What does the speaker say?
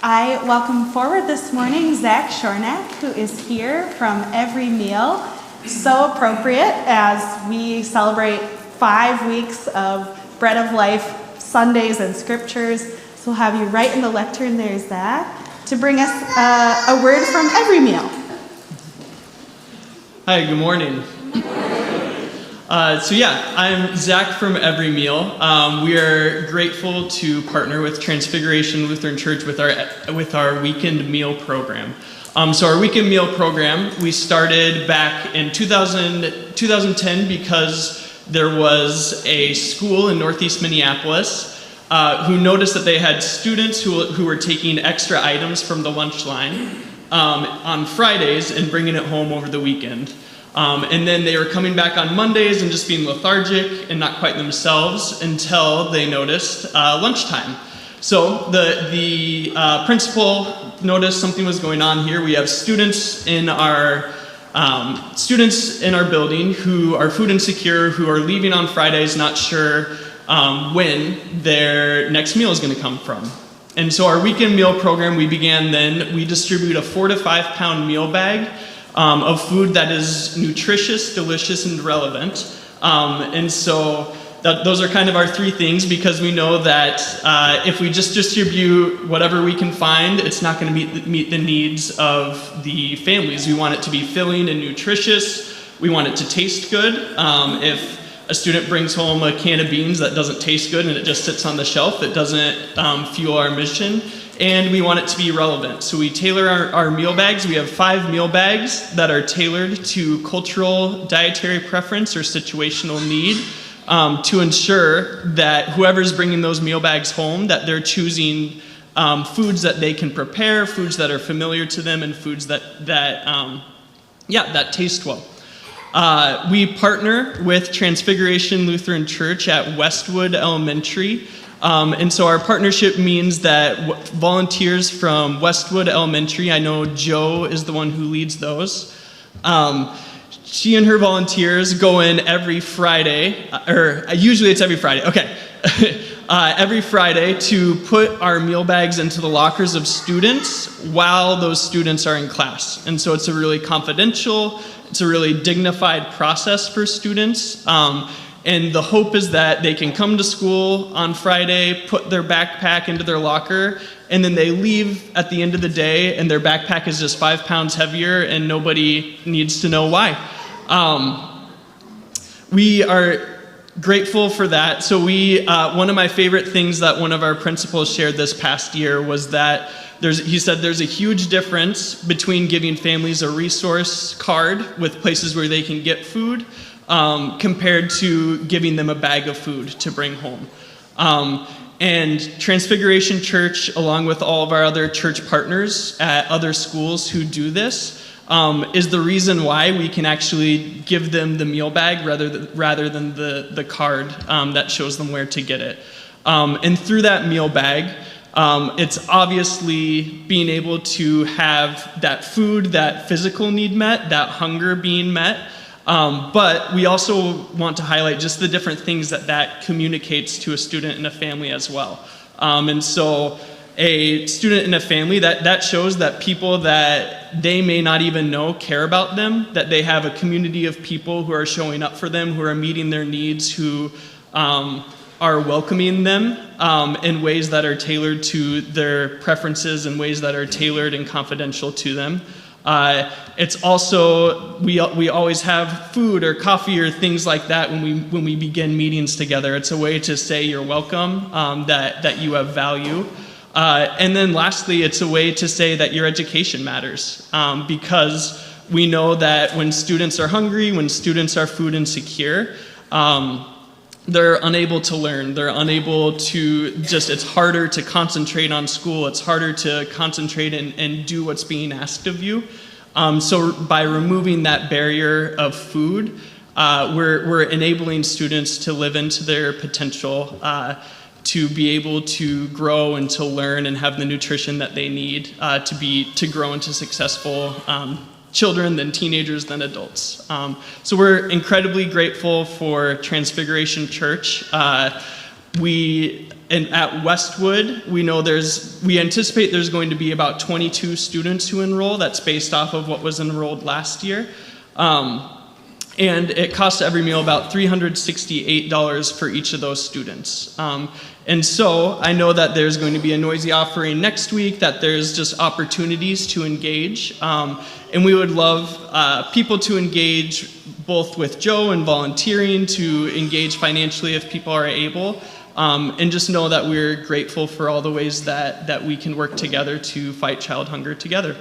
I welcome forward this morning Zach Shornack, who is here from Every Meal. So appropriate as we celebrate 5 weeks of Bread of Life Sundays and Scriptures. So we'll have you right in the lectern there, Zach, to bring us a word from Every Meal. Hi, good morning. I'm Zach from Every Meal. We are grateful to partner with Transfiguration Lutheran Church with our weekend meal program. So our weekend meal program, we started back in 2010 because there was a school in Northeast Minneapolis who noticed that they had students who were taking extra items from the lunch line on Fridays and bringing it home over the weekend. And then they were coming back on Mondays and just being lethargic and not quite themselves until they noticed lunchtime. So the principal noticed something was going on here. We have students in our building who are food insecure, who are leaving on Fridays, not sure when their next meal is going to come from. And so our weekend meal program, we distribute a 4 to 5 pound meal bag of food that is nutritious, delicious, and relevant. And so those are kind of our 3 things, because we know that if we just distribute whatever we can find, it's not going to meet the needs of the families. We want it to be filling and nutritious. We want it to taste good. If a student brings home a can of beans that doesn't taste good and it just sits on the shelf, it doesn't fuel our mission. And we want it to be relevant. So we tailor our meal bags. We have 5 meal bags that are tailored to cultural, dietary preference or situational need, to ensure that whoever's bringing those meal bags home, that they're choosing foods that they can prepare, foods that are familiar to them, and foods that taste well. We partner with Transfiguration Lutheran Church at Westwood Elementary. And so our partnership means that volunteers from Westwood Elementary, I know Joe is the one who leads those. She and her volunteers go in every Friday, or usually it's every Friday, okay. Every Friday to put our meal bags into the lockers of students while those students are in class. And so it's a really confidential, it's a really dignified process for students. And the hope is that they can come to school on Friday, put their backpack into their locker, and then they leave at the end of the day and their backpack is just 5 pounds heavier and nobody needs to know why. We are grateful for that. So one of my favorite things that one of our principals shared this past year was that he said there's a huge difference between giving families a resource card with places where they can get food compared to giving them a bag of food to bring home. And Transfiguration Church, along with all of our other church partners at other schools who do this, is the reason why we can actually give them the meal bag rather than the card that shows them where to get it. And through that meal bag, it's obviously being able to have that food, that physical need met, that hunger being met. But we also want to highlight just the different things that communicates to a student and a family as well. And so a student and a family, that shows that people that they may not even know care about them, that they have a community of people who are showing up for them, who are meeting their needs, who are welcoming them in ways that are tailored to their preferences and ways that are tailored and confidential to them. It's also, we always have food or coffee or things like that when we begin meetings together. It's a way to say you're welcome, that you have value. And then lastly, it's a way to say that your education matters, because we know that when students are hungry, when students are food insecure, they're unable to learn. They're unable to it's harder to concentrate on school. It's harder to concentrate and do what's being asked of you. So by removing that barrier of food, we're enabling students to live into their potential, to be able to grow and to learn and have the nutrition that they need to grow into successful children, then teenagers, then adults. So we're incredibly grateful for Transfiguration Church. We and at Westwood, we anticipate there's going to be about 22 students who enroll. That's based off of what was enrolled last year. And it costs every meal about $368 for each of those students. And so I know that there's going to be a noisy offering next week, that there's just opportunities to engage. And we would love people to engage both with Joe and volunteering, to engage financially if people are able. And just know that we're grateful for all the ways that we can work together to fight child hunger together.